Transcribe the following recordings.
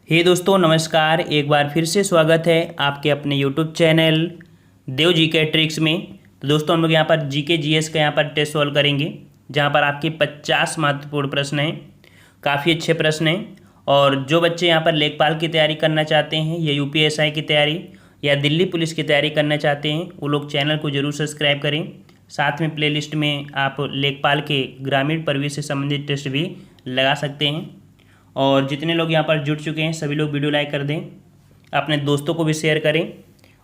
हे दोस्तों नमस्कार। एक बार फिर से स्वागत है आपके अपने यूट्यूब चैनल देव जी के ट्रिक्स में। तो दोस्तों हम लोग यहाँ पर जीके जीएस का यहाँ पर टेस्ट सॉल्व करेंगे, जहाँ पर आपके 50 महत्वपूर्ण प्रश्न हैं। काफ़ी अच्छे प्रश्न हैं। और जो बच्चे यहाँ पर लेखपाल की तैयारी करना चाहते हैं या यूपीएसआई की तैयारी या दिल्ली पुलिस की तैयारी करना चाहते हैं, वो लोग चैनल को जरूर सब्सक्राइब करें। साथ में प्लेलिस्ट में आप लेखपाल के ग्रामीण परिवेश से संबंधित टेस्ट भी लगा सकते हैं। और जितने लोग यहाँ पर जुड़ चुके हैं सभी लोग वीडियो लाइक कर दें, अपने दोस्तों को भी शेयर करें।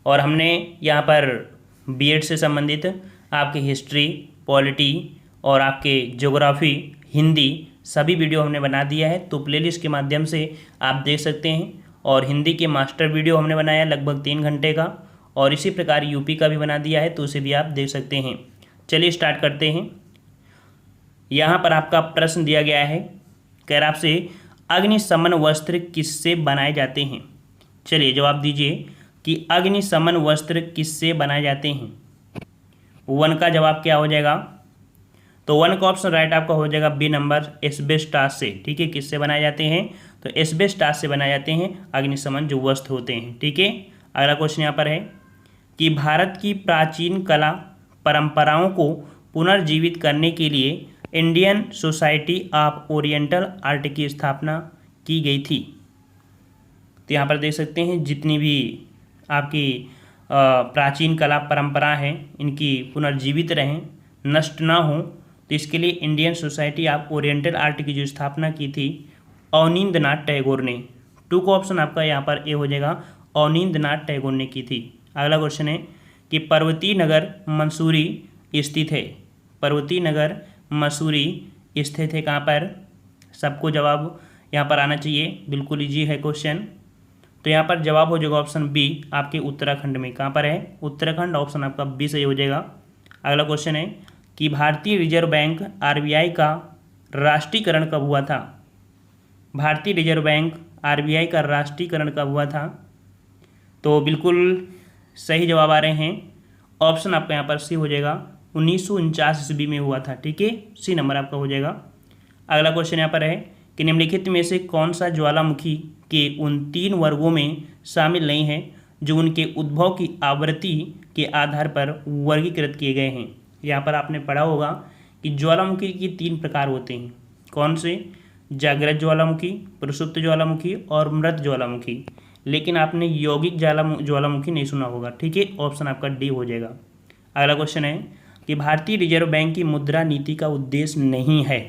और हमने यहाँ पर बीएड से संबंधित आपके हिस्ट्री, पॉलिटी और आपके ज्योग्राफी, हिंदी सभी वीडियो हमने बना दिया है, तो प्लेलिस्ट के माध्यम से आप देख सकते हैं। और हिंदी के मास्टर वीडियो हमने बनाया लगभग 3 घंटे का, और इसी प्रकार यूपी का भी बना दिया है, तो उसे भी आप देख सकते हैं। चलिए स्टार्ट करते हैं। यहाँ पर आपका प्रश्न दिया गया है, कह रहा आपसे अग्निशमन वस्त्र किससे बनाए जाते हैं। चलिए जवाब दीजिए कि अग्निशमन वस्त्र किससे बनाए जाते हैं। वन का जवाब क्या हो जाएगा? तो वन का ऑप्शन राइट आपका हो जाएगा बी नंबर, एस्बेस्टास से। ठीक है, किससे बनाए जाते हैं? तो एस्बेस्टास से बनाए जाते हैं अग्निशमन जो वस्त्र होते हैं। ठीक है, अगला क्वेश्चन यहाँ पर है कि भारत की प्राचीन कला परंपराओं को पुनर्जीवित करने के लिए Indian society of oriental art की स्थापना की गई थी। तो यहाँ पर देख सकते हैं जितनी भी आपकी प्राचीन कला परंपरा है, इनकी पुनर्जीवित रहें, नष्ट ना हो, तो इसके लिए Indian society of oriental art की जो स्थापना की थी अवनींद्रनाथ टैगोर ने। टू का ऑप्शन आपका यहाँ पर ए हो जाएगा, अवनींद्रनाथ टैगोर ने की थी। अगला क्वेश्चन है कि पर्वतीय नगर मंसूरी स्थित है। पर्वतीय नगर मसूरी स्थित है कहाँ पर? सबको जवाब यहाँ पर आना चाहिए, बिल्कुल इजी है क्वेश्चन। तो यहाँ पर जवाब हो जाएगा ऑप्शन बी, आपके उत्तराखंड में। कहाँ पर है? उत्तराखंड। ऑप्शन आपका बी सही हो जाएगा। अगला क्वेश्चन है कि भारतीय रिजर्व बैंक आरबीआई का राष्ट्रीयकरण कब हुआ था। भारतीय रिजर्व बैंक आरबीआई का राष्ट्रीयकरण कब हुआ था? तो बिल्कुल सही जवाब आ रहे हैं। ऑप्शन आपका यहाँ पर सी हो जाएगा, 1949 ईस्वी में हुआ था। ठीक है, सी नंबर आपका हो जाएगा। अगला क्वेश्चन यहाँ पर है कि निम्नलिखित में से कौन सा ज्वालामुखी के उन 3 वर्गों में शामिल नहीं है जो उनके उद्भव की आवृत्ति के आधार पर वर्गीकृत किए गए हैं। यहाँ पर आपने पढ़ा होगा कि ज्वालामुखी के 3 प्रकार होते हैं। कौन से? जागृत ज्वालामुखी, प्रसुप्त ज्वालामुखी और मृत ज्वालामुखी। लेकिन आपने यौगिक ज्वालामुखी नहीं सुना होगा। ठीक है, ऑप्शन आपका डी हो जाएगा। अगला क्वेश्चन है कि भारतीय रिजर्व बैंक की मुद्रा नीति का उद्देश्य नहीं है।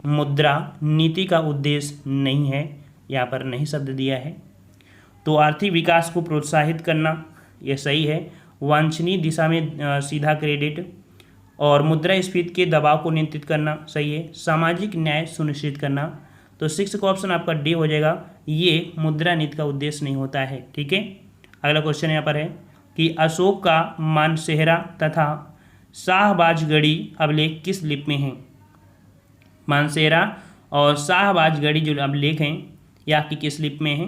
मुद्रा नीति का उद्देश्य नहीं है, यहाँ पर नहीं शब्द दिया है। तो आर्थिक विकास को प्रोत्साहित करना, यह सही है। वांछनीय दिशा में सीधा क्रेडिट और मुद्रास्फीति के दबाव को नियंत्रित करना, सही है। सामाजिक न्याय सुनिश्चित करना, तो 6 का ऑप्शन आपका डी हो जाएगा, ये मुद्रा नीति का उद्देश्य नहीं होता है। ठीक है, अगला क्वेश्चन यहाँ पर है कि अशोक का मानसेहरा तथा शाहबाजगढ़ी अभिलेख किस लिपि में है। मानसेहरा और शाहबाजगढ़ी जो अभिलेख हैं ये आपकी किस लिपि में है?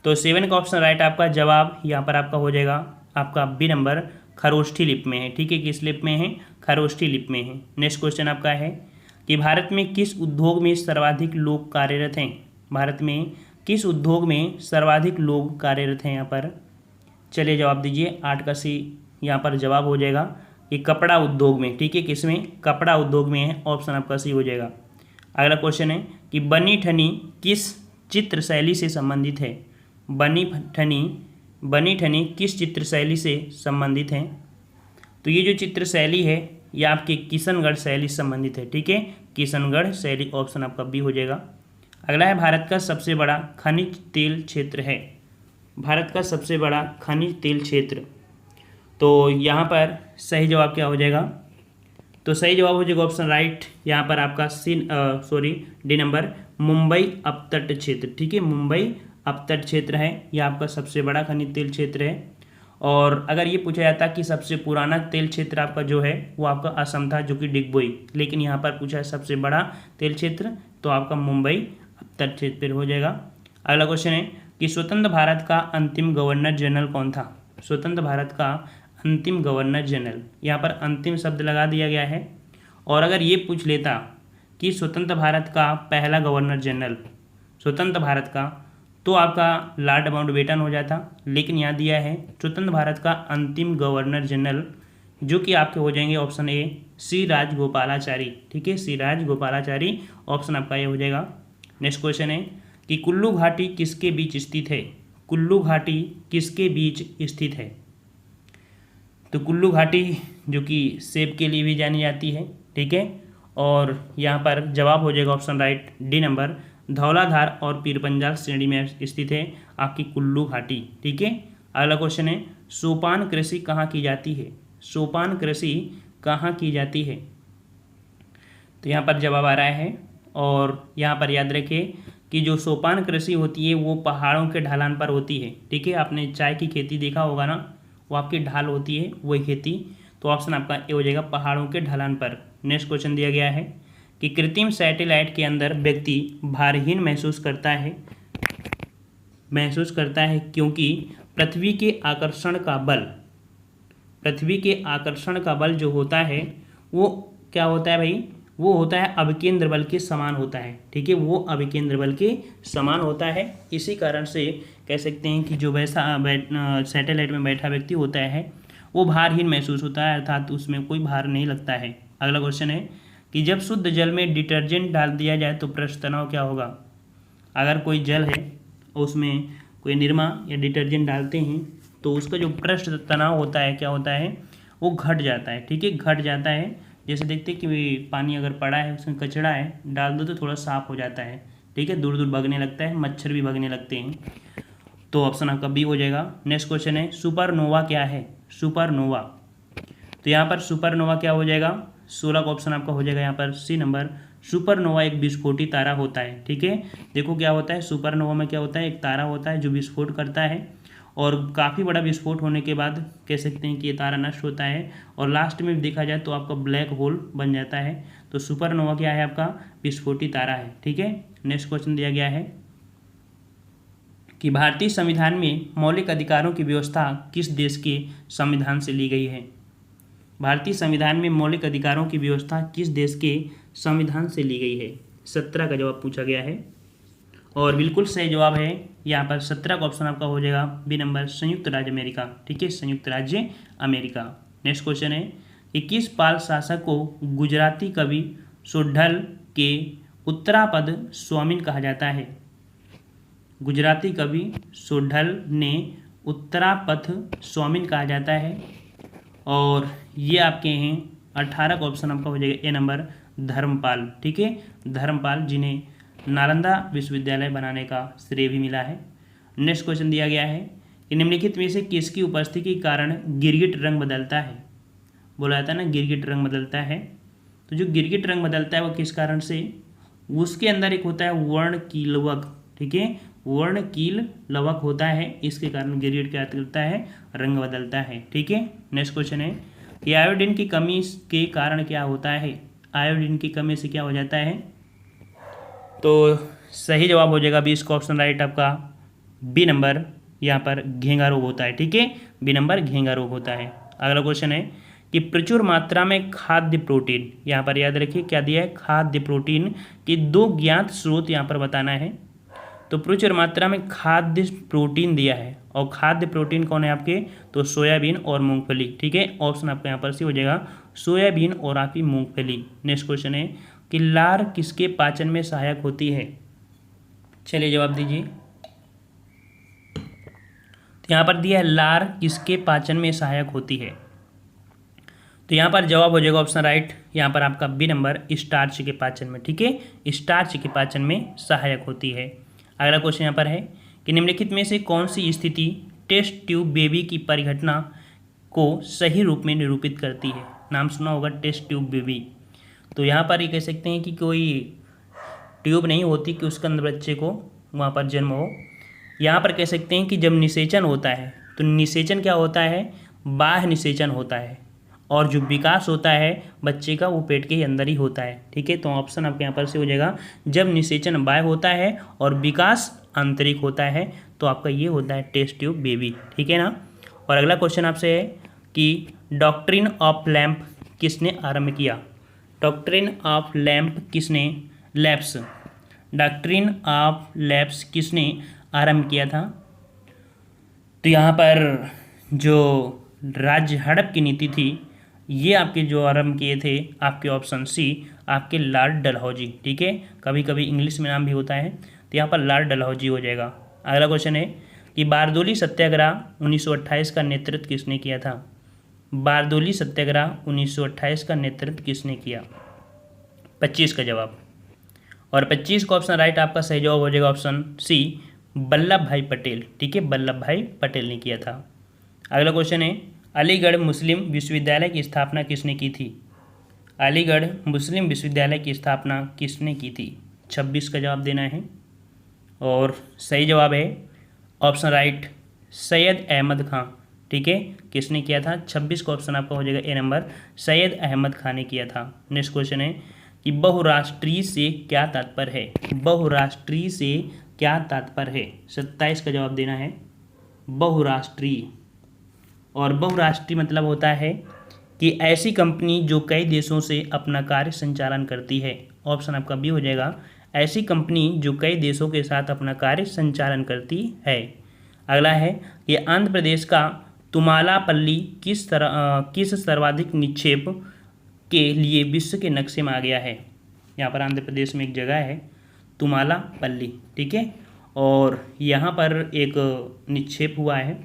तो 7 का ऑप्शन राइट आपका जवाब यहाँ पर आपका हो जाएगा, आपका बी नंबर, खरोष्ठी लिपि में है। ठीक है, किस लिपि में है? खरोष्ठी लिपि में है। नेक्स्ट क्वेश्चन आपका है कि भारत में किस उद्योग में सर्वाधिक लोग कार्यरत हैं। भारत में किस उद्योग में सर्वाधिक लोग कार्यरत हैं यहाँ पर? चलिए जवाब दीजिए। 8 का सी यहाँ पर जवाब हो जाएगा कि कपड़ा उद्योग में। ठीक है, किसमें? कपड़ा उद्योग में है। ऑप्शन आपका सी हो जाएगा। अगला क्वेश्चन है कि बनी ठनी किस चित्र शैली से संबंधित है। बनी ठनी किस चित्र शैली से संबंधित है? तो ये जो चित्र शैली है ये आपके किशनगढ़ शैली से संबंधित है। ठीक है, किशनगढ़ शैली। ऑप्शन आपका बी हो जाएगा। अगला है भारत का सबसे बड़ा खनिज तेल क्षेत्र है। भारत का सबसे बड़ा खनिज तेल क्षेत्र, तो यहाँ पर सही जवाब क्या हो जाएगा? तो सही जवाब हो जाएगा ऑप्शन राइट यहाँ पर आपका डी नंबर, मुंबई अपतट क्षेत्र। ठीक है, मुंबई अपतट क्षेत्र है, यह आपका सबसे बड़ा खनिज तेल क्षेत्र है। और अगर ये पूछा जाता कि सबसे पुराना तेल क्षेत्र आपका जो है वो आपका असम था, जो कि डिगबोई, लेकिन यहाँ पर पूछा है सबसे बड़ा तेल क्षेत्र, तो आपका मुंबई अपतट क्षेत्र हो जाएगा। अगला क्वेश्चन है कि स्वतंत्र भारत का अंतिम गवर्नर जनरल कौन था। स्वतंत्र भारत का अंतिम गवर्नर जनरल, यहाँ पर अंतिम शब्द लगा दिया गया है। और अगर ये पूछ लेता कि स्वतंत्र भारत का पहला गवर्नर जनरल, स्वतंत्र भारत का, तो आपका लॉर्ड माउंटबेटन हो जाता। लेकिन यहाँ दिया है स्वतंत्र भारत का अंतिम गवर्नर जनरल, जो कि आपके हो जाएंगे ऑप्शन ए सी राजगोपालाचारी। ठीक है, सी राजगोपालाचारी ऑप्शन आपका ये हो जाएगा। नेक्स्ट क्वेश्चन है कि कुल्लू घाटी किसके बीच स्थित है? कुल्लू घाटी किसके बीच स्थित है? तो कुल्लू घाटी जो कि सेब के लिए भी जानी जाती है। ठीक है, और यहाँ पर जवाब हो जाएगा option right D number, Dhauladhar और पीरपंजाल श्रेणी में स्थित है आपकी कुल्लू घाटी। ठीक है, अगला क्वेश्चन है सोपान कृषि कहाँ की जाती है? सोपान कृषि कहाँ की जाती है? तो यहाँ पर जवाब आ रहा है, और यहाँ पर याद रखिए कि जो सोपान कृषि होती है वो पहाड़ों के ढलान पर होती है। ठीक है, आपने चाय की खेती देखा होगा ना, वो आपकी ढाल होती है वही खेती। तो ऑप्शन आपका ए हो जाएगा पहाड़ों के ढलान पर। नेक्स्ट क्वेश्चन दिया गया है कि कृत्रिम सैटेलाइट के अंदर व्यक्ति भारहीन महसूस करता है क्योंकि पृथ्वी के आकर्षण का बल जो होता है वो क्या होता है भाई? वो होता है अभिकेंद्र बल के समान होता है। ठीक है, वो अभिकेंद्र बल के समान होता है। इसी कारण से कह सकते हैं कि जो वैसा सैटेलाइट में बैठा व्यक्ति होता है वो भारहीन महसूस होता है, अर्थात उसमें कोई भार नहीं लगता है। अगला क्वेश्चन है कि जब शुद्ध जल में डिटर्जेंट डाल दिया जाए तो पृष्ठ तनाव क्या होगा? अगर कोई जल है और उसमें कोई निरमा या डिटर्जेंट डालते हैं तो उसका जो पृष्ठ तनाव होता है क्या होता है? वो घट जाता है। ठीक है, घट जाता है। जैसे देखते हैं कि पानी अगर पड़ा है उसमें कचरा है, डाल दो तो थोड़ा साफ हो जाता है। ठीक है, दूर दूर भगने लगता है, मच्छर भी भगने लगते हैं। तो ऑप्शन आपका बी हो जाएगा। नेक्स्ट क्वेश्चन है सुपरनोवा क्या है? सुपरनोवा, तो यहाँ पर सुपरनोवा क्या हो जाएगा? 16 का ऑप्शन आपका हो जाएगा यहाँ पर सी नंबर। सुपरनोवा एक विस्फोटी तारा होता है। ठीक है, देखो क्या होता है सुपरनोवा में, क्या होता है? एक तारा होता है जो विस्फोट करता है, और काफ़ी बड़ा विस्फोट होने के बाद कह सकते हैं कि ये तारा नष्ट होता है, और लास्ट में देखा जाए तो आपका ब्लैक होल बन जाता है। तो सुपरनोवा क्या है? आपका विस्फोटी तारा है। ठीक है, नेक्स्ट क्वेश्चन दिया गया है कि भारतीय संविधान में मौलिक अधिकारों की व्यवस्था किस देश के संविधान से ली गई है? भारतीय संविधान में मौलिक अधिकारों की व्यवस्था किस देश के संविधान से ली गई है? 17 का जवाब पूछा गया है, और बिल्कुल सही जवाब है यहाँ पर 17 का ऑप्शन आपका हो जाएगा बी नंबर, संयुक्त राज्य अमेरिका। ठीक है, संयुक्त राज्य अमेरिका। नेक्स्ट क्वेश्चन है कि किस पाल शासक को गुजराती कवि सोढल के उत्तरापद स्वामिन कहा जाता है? गुजराती कवि सोढल ने उत्तरापथ स्वामिन कहा जाता है, और ये आपके हैं 18 का ऑप्शन आपका हो जाएगा ए नंबर, धर्मपाल। ठीक है, धर्मपाल, जिन्हें नालंदा विश्वविद्यालय बनाने का श्रेय भी मिला है। नेक्स्ट क्वेश्चन दिया गया है कि निम्नलिखित में से किसकी उपस्थिति के कारण गिरगिट रंग बदलता है? बोला जाता है ना गिरगिट रंग बदलता है, तो जो गिरगिट रंग बदलता है वो किस कारण से? उसके अंदर एक होता है वर्णकीलवक। ठीक है, वर्णकील लवक होता है, इसके कारण गिरगिट क्या करता है? रंग बदलता है। ठीक है, नेक्स्ट क्वेश्चन है कि आयोडीन की कमी के कारण क्या होता है? आयोडीन की कमी से क्या हो जाता है? तो सही जवाब हो जाएगा 20 का ऑप्शन राइट आपका बी नंबर, यहाँ पर घेंगा रोग होता है। ठीक है, बी नंबर घेंगा रोग होता है। अगला क्वेश्चन है कि प्रचुर मात्रा में खाद्य प्रोटीन, यहाँ पर याद रखिए क्या दिया है? खाद्य प्रोटीन के 2 ज्ञात स्रोत यहाँ पर बताना है। तो प्रचुर मात्रा में खाद्य प्रोटीन दिया है, और खाद्य प्रोटीन कौन है आपके? तो सोयाबीन और मूंगफली। ठीक है, ऑप्शन आपका यहाँ पर सी हो जाएगा, सोयाबीन और आपकी मूंगफली। नेक्स्ट क्वेश्चन है कि लार किसके पाचन में सहायक होती है? चलिए जवाब दीजिए। तो यहाँ पर दिया है लार किसके पाचन में सहायक होती है? तो यहाँ पर जवाब हो जाएगा ऑप्शन राइट, यहाँ पर आपका बी नंबर, स्टार्च के पाचन में। ठीक है, स्टार्च के पाचन में सहायक होती है। अगला क्वेश्चन यहाँ पर है कि निम्नलिखित में से कौन सी स्थिति टेस्ट ट्यूब बेबी की परिघटना को सही रूप में निरूपित करती है? नाम सुना होगा टेस्ट ट्यूब बेबी। तो यहाँ पर ये कह सकते हैं कि कोई ट्यूब नहीं होती कि उसके अंदर बच्चे को वहाँ पर जन्म हो। यहाँ पर कह सकते हैं कि जब निषेचन होता है तो निषेचन क्या होता है? बाह्य निषेचन होता है, और जो विकास होता है बच्चे का वो पेट के अंदर ही होता है। ठीक है, तो ऑप्शन आपके यहाँ पर से हो जाएगा जब निषेचन बाह्य होता है और विकास आंतरिक होता है, तो आपका ये होता है टेस्ट ट्यूब बेबी। ठीक है ना। और अगला क्वेश्चन आपसे है कि डॉक्ट्रिन ऑफ लैम्प किसने आरंभ किया? डॉक्ट्रिन ऑफ लैम्प किसने लैप्स डॉक्ट्रिन ऑफ लैप्स किसने आरंभ किया था? तो यहाँ पर जो राज्य हड़प की नीति थी, ये आपके जो आरंभ किए थे आपके ऑप्शन सी, आपके लॉर्ड डलहौजी। ठीक है, कभी कभी इंग्लिश में नाम भी होता है, तो यहाँ पर लॉर्ड डलहौजी हो जाएगा। अगला क्वेश्चन है कि बारदोली सत्याग्रह 1928 का नेतृत्व किसने किया था? बारदोली सत्याग्रह 1928 का नेतृत्व किसने किया? 25 का जवाब। और 25 का ऑप्शन राइट आपका सही जवाब हो जाएगा ऑप्शन सी, वल्लभ भाई पटेल। ठीक है, वल्लभ भाई पटेल ने किया था। अगला क्वेश्चन है अलीगढ़ मुस्लिम विश्वविद्यालय की स्थापना किसने की थी? अलीगढ़ मुस्लिम विश्वविद्यालय की स्थापना किसने की थी? 26 का जवाब देना है। और सही जवाब है ऑप्शन राइट, सैयद अहमद खां। ठीक है, किसने किया था? 26 का ऑप्शन आपका हो जाएगा ए नंबर, सैयद अहमद खां ने किया था। नेक्स्ट क्वेश्चन है कि बहुराष्ट्रीय से क्या तात्पर्य है? बहुराष्ट्रीय से क्या तात्पर्य है? 27 का जवाब देना है, बहुराष्ट्रीय। और बहुराष्ट्रीय मतलब होता है कि ऐसी कंपनी जो कई देशों से अपना कार्य संचालन करती है। ऑप्शन आपका बी हो जाएगा, ऐसी कंपनी जो कई देशों के साथ अपना कार्य संचालन करती है। अगला है कि आंध्र प्रदेश का तुमालापल्ली किस सर्वाधिक निक्षेप के लिए विश्व के नक्शे में आ गया है? यहाँ पर आंध्र प्रदेश में एक जगह है तुमालापल्ली। ठीक है, और यहाँ पर एक निक्षेप हुआ है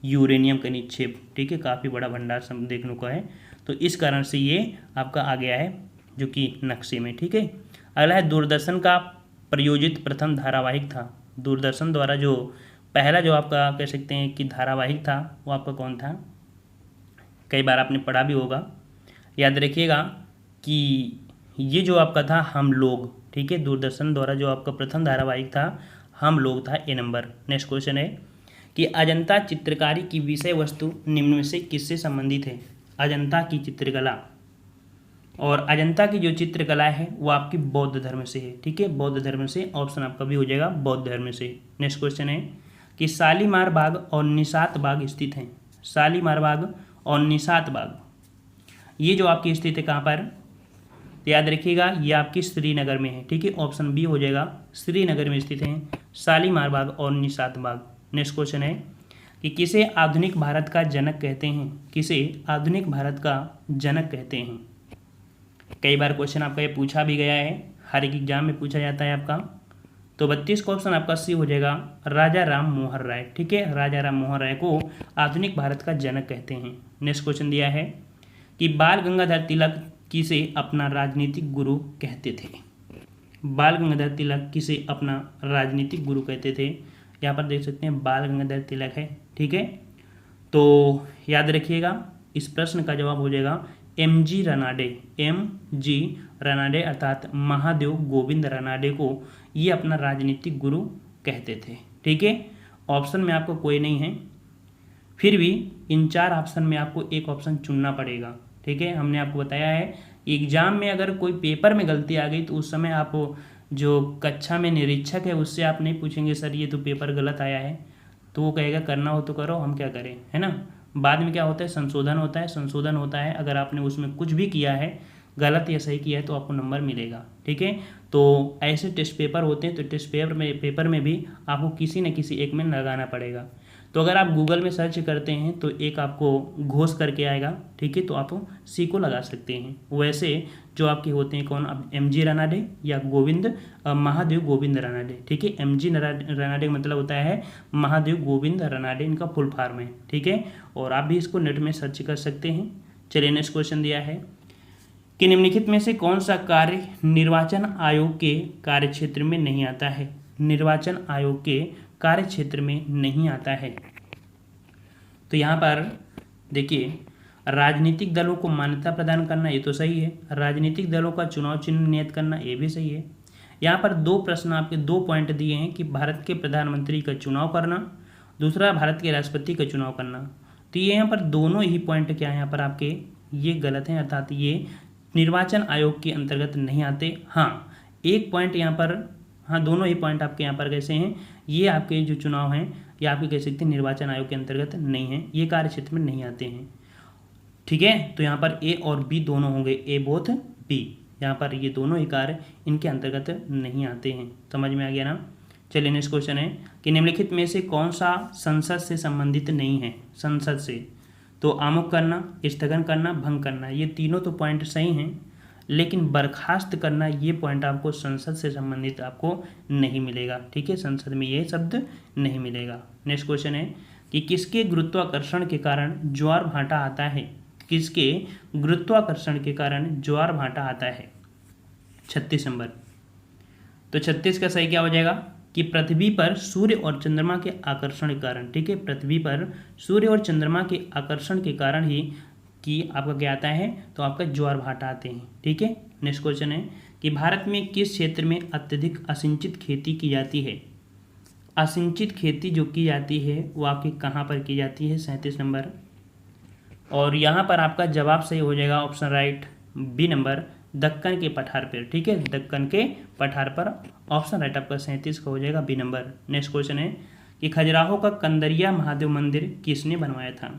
यूरेनियम का निक्षेप। ठीक है, काफ़ी बड़ा भंडार सब देखने को है, तो इस कारण से ये आपका आ गया है जो कि नक्शे में। ठीक है, अगला है दूरदर्शन का प्रायोजित प्रथम धारावाहिक था। दूरदर्शन द्वारा जो पहला जो आपका कह सकते हैं कि धारावाहिक था वो आपका कौन था? कई बार आपने पढ़ा भी होगा, याद रखिएगा कि ये जो आपका था हम लोग। ठीक है, दूरदर्शन द्वारा जो आपका प्रथम धारावाहिक था हम लोग था, ए नंबर। नेक्स्ट क्वेश्चन है कि अजंता चित्रकारी की विषय वस्तु निम्न में से किससे संबंधित है? अजंता की चित्रकला, और अजंता की जो चित्रकला है वो आपकी बौद्ध धर्म से है। ठीक है, बौद्ध धर्म से, ऑप्शन आपका भी हो जाएगा बौद्ध धर्म से। नेक्स्ट क्वेश्चन है कि शालीमार बाग और निशात बाग स्थित हैं। शालीमार बाग और निशात बाग ये जो आपकी स्थित है कहाँ पर? तो याद रखिएगा ये आपकी श्रीनगर में है। ठीक है, ऑप्शन बी हो जाएगा, श्रीनगर में स्थित हैं शालीमार बाग और निशात बाग। नेक्स्ट क्वेश्चन है कि किसे आधुनिक भारत का जनक कहते हैं? किसे आधुनिक भारत का जनक कहते हैं? कई बार क्वेश्चन आपका ये पूछा भी गया है, हर एक एग्जाम में पूछा जाता है आपका। तो 32 का ऑप्शन आपका सी हो जाएगा, राजा राम मोहन राय। ठीक है, राजा राम मोहन राय को आधुनिक भारत का जनक कहते हैं। नेक्स्ट क्वेश्चन दिया है कि बाल गंगाधर तिलक किसे अपना राजनीतिक गुरु कहते थे? बाल गंगाधर तिलक किसे अपना राजनीतिक गुरु कहते थे? यहाँ पर देख सकते हैं बाल गंगाधर तिलक है। ठीक है, तो याद रखिएगा इस प्रश्न का जवाब हो जाएगा एमजी रनाडे। एमजी रनाडे अर्थात महादेव गोविंद रनाडे को ये अपना राजनीतिक गुरु कहते थे। ठीक है, ऑप्शन में आपको कोई नहीं है, फिर भी इन 4 ऑप्शन में आपको एक ऑप्शन चुनना पड़ेगा। ठीक है, हमने आपको बताया है एग्जाम में अगर कोई पेपर में गलती आ गई तो उस समय आप जो कक्षा में निरीक्षक है उससे आप नहीं पूछेंगे सर ये तो पेपर गलत आया है, तो वो कहेगा करना हो तो करो, हम क्या करें, है ना। बाद में क्या होता है, संशोधन होता है। संशोधन होता है, अगर आपने उसमें कुछ भी किया है गलत या सही किया है तो आपको नंबर मिलेगा। ठीक है, तो ऐसे टेस्ट पेपर होते हैं, तो टेस्ट पेपर में भी आपको किसी न किसी एक में लगाना पड़ेगा। तो अगर आप गूगल में सर्च करते हैं तो एक आपको घोष करके आएगा। ठीक है, तो आप सी को लगा सकते हैं। वैसे जो आपके होते हैं कौन, अब एमजी रनाडे या महादेव गोविंद रनाडे। ठीक है, एमजी रनाडे का मतलब होता है महादेव गोविंद रनाडे, इनका फुल फॉर्म है। ठीक है, और आप भी इसको नेट में सर्च कर सकते हैं। चलिए नेक्स्ट क्वेश्चन दिया है कि निम्नलिखित में से कौन सा कार्य निर्वाचन आयोग के कार्यक्षेत्र में नहीं आता है? निर्वाचन आयोग के कार्य क्षेत्र में नहीं आता है। तो यहाँ पर देखिए, राजनीतिक दलों को मान्यता प्रदान करना ये तो सही है, राजनीतिक दलों का चुनाव चिन्ह नियत करना ये भी सही है। यहाँ पर 2 प्रश्न आपके 2 पॉइंट दिए हैं कि भारत के प्रधानमंत्री का चुनाव करना, दूसरा भारत के राष्ट्रपति का चुनाव करना। तो ये यहाँ पर दोनों ही पॉइंट क्या है यहाँ पर आपके ये गलत हैं, अर्थात ये निर्वाचन आयोग के अंतर्गत नहीं आते। हाँ, एक पॉइंट यहाँ पर, हाँ दोनों ही पॉइंट आपके यहाँ पर कैसे हैं, ये आपके जो चुनाव हैं ये आपके कह सकते हैं निर्वाचन आयोग के अंतर्गत नहीं है, ये कार्य क्षेत्र में नहीं आते हैं। ठीक है, तो यहाँ पर ए और बी दोनों होंगे, ए बोथ बी, यहाँ पर ये दोनों ही कार्य इनके अंतर्गत नहीं आते हैं। समझ में आ गया ना। चलिए नेक्स्ट क्वेश्चन है कि निम्नलिखित में से कौन सा संसद से संबंधित नहीं है। संसद से तो आमुख करना, स्थगन करना, भंग करना, ये तीनों तो पॉइंट सही हैं, लेकिन बर्खास्त करना ये पॉइंट आपको संसद से संबंधित आपको नहीं मिलेगा। ठीक है, संसद में ये शब्द नहीं मिलेगा। नेक्स्ट क्वेश्चन है कि किसके गुरुत्वाकर्षण के कारण ज्वार भाटा आता है। किसके गुरुत्वाकर्षण के कारण ज्वार भाटा आता है। 36 नंबर। तो 36 का सही क्या हो जाएगा कि पृथ्वी पर सूर्य और चंद्रमा के आकर्षण के कारण। ठीक है, पृथ्वी पर सूर्य और चंद्रमा के आकर्षण के कारण ही कि आपका क्या आता है, तो आपका ज्वार भाटा आते हैं। ठीक है, नेक्स्ट क्वेश्चन है कि भारत में किस क्षेत्र में अत्यधिक असिंचित खेती की जाती है। असिंचित खेती जो की जाती है वो आपकी कहाँ पर की जाती है। 37 नंबर। और यहाँ पर आपका जवाब सही हो जाएगा option right B number, Deccan के पठार पर। ठीक है, दक्कन के पठार पर ऑप्शन राइट आपका 37 का हो जाएगा बी नंबर। नेक्स्ट क्वेश्चन है कि खजुराहो का कंदरिया महादेव मंदिर किसने बनवाया था।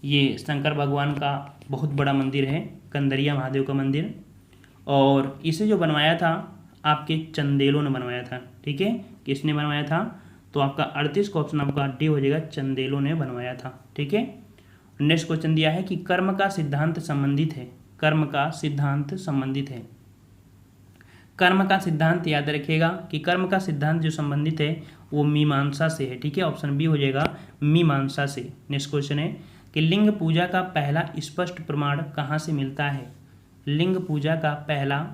ये शंकर भगवान का बहुत बड़ा मंदिर है, कंदरिया महादेव का मंदिर, और इसे जो बनवाया था आपके चंदेलों ने बनवाया था। ठीक है, किसने बनवाया था, तो आपका 38 का ऑप्शन आपका डी हो जाएगा, चंदेलों ने बनवाया था। ठीक है, नेक्स्ट क्वेश्चन दिया है कि कर्म का सिद्धांत संबंधित है। कर्म का सिद्धांत संबंधित है। कर्म का सिद्धांत याद रखिएगा कि कर्म का सिद्धांत जो संबंधित है वो मीमांसा से है। ठीक है, ऑप्शन बी हो जाएगा मीमांसा से। नेक्स्ट क्वेश्चन है कि लिंग पूजा का पहला स्पष्ट प्रमाण कहाँ से मिलता है। लिंग पूजा का पहला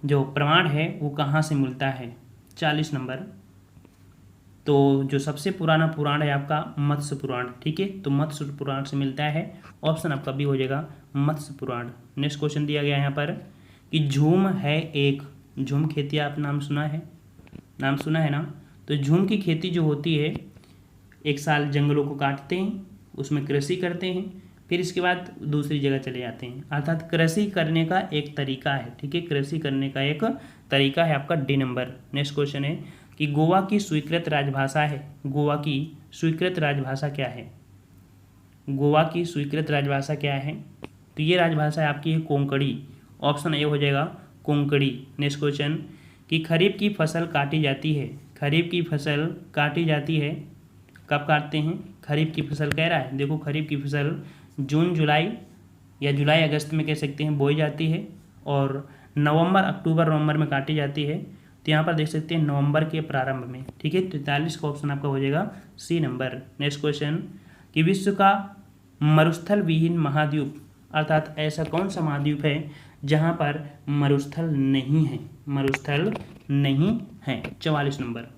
जो प्रमाण है वो कहाँ से मिलता है। 40 नंबर। तो जो सबसे पुराना पुराण है आपका मत्स्य पुराण। ठीक है, तो मत्स्य पुराण से मिलता है, ऑप्शन आपका भी हो जाएगा मत्स्य पुराण। नेक्स्ट क्वेश्चन दिया गया यहाँ पर कि झूम है एक। झूम खेती आप नाम सुना है, नाम सुना है ना। तो झूम की खेती जो होती है, एक साल जंगलों को काटते हैं, उसमें कृषि करते हैं, फिर इसके बाद दूसरी जगह चले जाते हैं, अर्थात कृषि करने का एक तरीका है। ठीक है, कृषि करने का एक तरीका है आपका डी नंबर। नेक्स्ट क्वेश्चन है कि गोवा की स्वीकृत राजभाषा है। गोवा की स्वीकृत राजभाषा क्या है। गोवा की स्वीकृत राजभाषा क्या है, तो ये राजभाषा है आपकी है कोंकणी। ऑप्शन ए हो जाएगा कोंकणी। नेक्स्ट क्वेश्चन कि खरीफ की फसल काटी जाती है। खरीफ की फसल काटी जाती है, कब काटते हैं। खरीफ की फसल कह रहा है, देखो खरीफ की फसल जून जुलाई या जुलाई अगस्त में कह सकते हैं बोई जाती है, और नवंबर अक्टूबर नवंबर में काटी जाती है। तो यहाँ पर देख सकते हैं नवंबर के प्रारंभ में। ठीक है, 43 का ऑप्शन आपका हो जाएगा सी नंबर। नेक्स्ट क्वेश्चन कि विश्व का मरुस्थल विहीन महाद्वीप, अर्थात ऐसा कौन सा महाद्वीप है जहाँ पर मरुस्थल नहीं है। मरुस्थल नहीं है। 44 नंबर।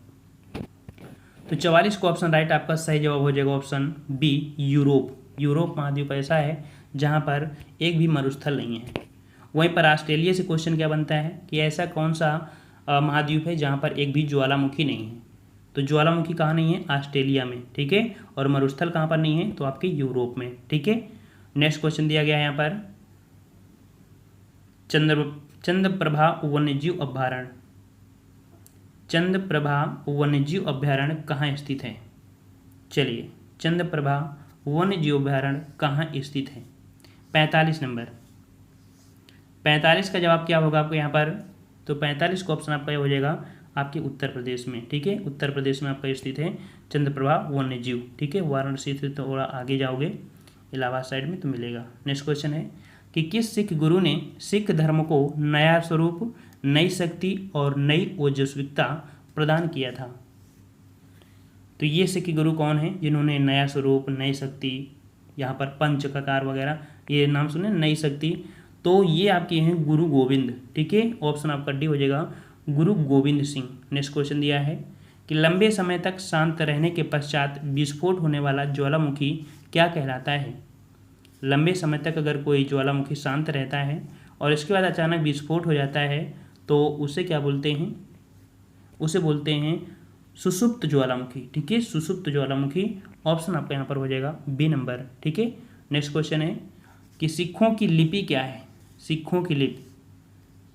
तो 44 को ऑप्शन राइट आपका सही जवाब हो जाएगा ऑप्शन बी यूरोप। यूरोप महाद्वीप ऐसा है जहाँ पर एक भी मरुस्थल नहीं है। वहीं पर ऑस्ट्रेलिया से क्वेश्चन क्या बनता है कि ऐसा कौन सा महाद्वीप है जहाँ पर एक भी ज्वालामुखी नहीं है। तो ज्वालामुखी कहाँ नहीं है, ऑस्ट्रेलिया में। ठीक है, और मरुस्थल कहाँ पर नहीं है, तो आपके यूरोप में। ठीक है, नेक्स्ट क्वेश्चन दिया गया है यहाँ पर चंद्रप्रभा वन्यजीव अभ्यारण्य। चंद्रप्रभा वन्यजीव अभ्यारण्य कहाँ स्थित है। चलिए, चंद्रप्रभा वन्यजीव अभ्यारण्य कहाँ स्थित है। 45 नंबर। 45 का जवाब क्या होगा आपको यहाँ पर, तो 45 का ऑप्शन आपका हो जाएगा आपके उत्तर प्रदेश में। ठीक है, उत्तर प्रदेश में आपका स्थित है चंद्रप्रभा वन्यजीव। ठीक है, वाराणसी से थोड़ा आगे जाओगे इलाहाबाद साइड में तो मिलेगा। नेक्स्ट क्वेश्चन है कि किस सिख गुरु ने सिख धर्म को नया स्वरूप, नई शक्ति और नई ओजस्विकता प्रदान किया था। तो ये सिख गुरु कौन है जिन्होंने नया स्वरूप, नई शक्ति, यहाँ पर पंच ककार वगैरह ये नाम सुने, नई शक्ति, तो ये आपके हैं गुरु गोविंद। ठीक है, ऑप्शन आपका डी हो जाएगा गुरु गोविंद सिंह। नेक्स्ट क्वेश्चन दिया है कि लंबे समय तक शांत रहने के पश्चात विस्फोट होने वाला ज्वालामुखी क्या कहलाता है। लंबे समय तक अगर कोई ज्वालामुखी शांत रहता है और इसके बाद अचानक विस्फोट हो जाता है तो उसे क्या बोलते हैं, उसे बोलते हैं सुषुप्त ज्वालामुखी। ठीक है, सुषुप्त ज्वालामुखी। ऑप्शन आपका यहाँ पर हो जाएगा बी नंबर। ठीक है, नेक्स्ट क्वेश्चन है कि सिखों की लिपि क्या है। सिखों की लिपि,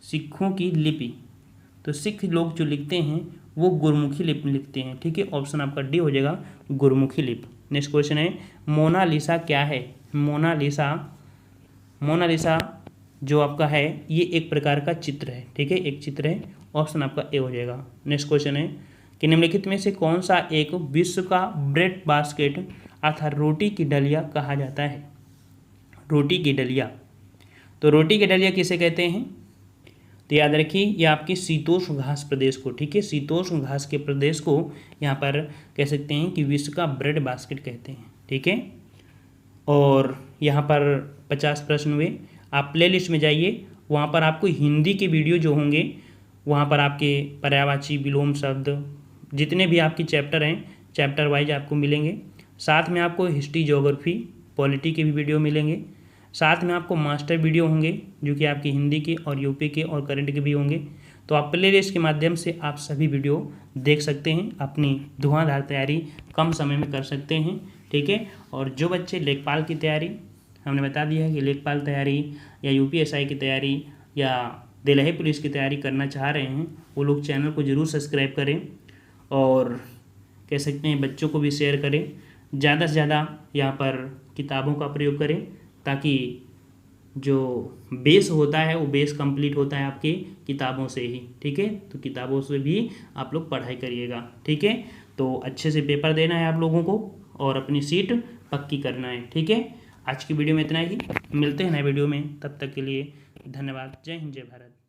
सिखों की लिपि, तो सिख लोग जो लिखते हैं वो गुरमुखी लिपि में लिखते हैं। ठीक है, ऑप्शन आपका डी हो जाएगा गुरमुखी लिपि। नेक्स्ट क्वेश्चन है मोनालिसा क्या है। मोनालिसा, मोनालिसा जो आपका है ये एक प्रकार का चित्र है। ठीक है, एक चित्र है। ऑप्शन आपका ए हो जाएगा। नेक्स्ट क्वेश्चन है कि निम्नलिखित में से कौन सा एक विश्व का ब्रेड बास्केट अर्थात रोटी की डलिया कहा जाता है? रोटी की डलिया, तो रोटी की डलिया किसे कहते हैं? तो याद रखिए ये आपके शीतोष्ण घास प्रदेश को, ठीक है, शीतोष्ण घास के प्रदेश को यहाँ पर कह सकते हैं कि विश्व का ब्रेड बास्केट कहते हैं, ठीक है। और यहाँ पर 50 प्रश्न हुए। आप प्लेलिस्ट में जाइए, वहाँ पर आपको हिंदी के वीडियो जो होंगे वहाँ पर आपके पर्यायवाची, विलोम शब्द, जितने भी आपके चैप्टर हैं चैप्टर वाइज आपको मिलेंगे। साथ में आपको हिस्ट्री, ज्योग्राफी, पॉलिटी के भी वीडियो मिलेंगे। साथ में आपको मास्टर वीडियो होंगे जो कि आपकी हिंदी के और यूपी के और करंट के भी होंगे। तो आप प्लेलिस्ट के माध्यम से आप सभी वीडियो देख सकते हैं, अपनी धुआंधार तैयारी कम समय में कर सकते हैं, ठीक है। और जो बच्चे लेखपाल की तैयारी, हमने बता दिया है कि लेखपाल तैयारी या यूपीएसआई की तैयारी या दिल्ली पुलिस की तैयारी करना चाह रहे हैं, वो लोग चैनल को ज़रूर सब्सक्राइब करें और कह सकते हैं बच्चों को भी शेयर करें। ज़्यादा से ज़्यादा यहाँ पर किताबों का प्रयोग करें ताकि जो बेस होता है वो बेस कंप्लीट होता है आपकी किताबों से ही, ठीक है। तो किताबों से भी आप लोग पढ़ाई करिएगा, ठीक है। तो अच्छे से पेपर देना है आप लोगों को और अपनी सीट पक्की करना है, ठीक है। आज की वीडियो में इतना ही, मिलते हैं नए वीडियो में, तब तक के लिए धन्यवाद। जय हिंद, जय भारत।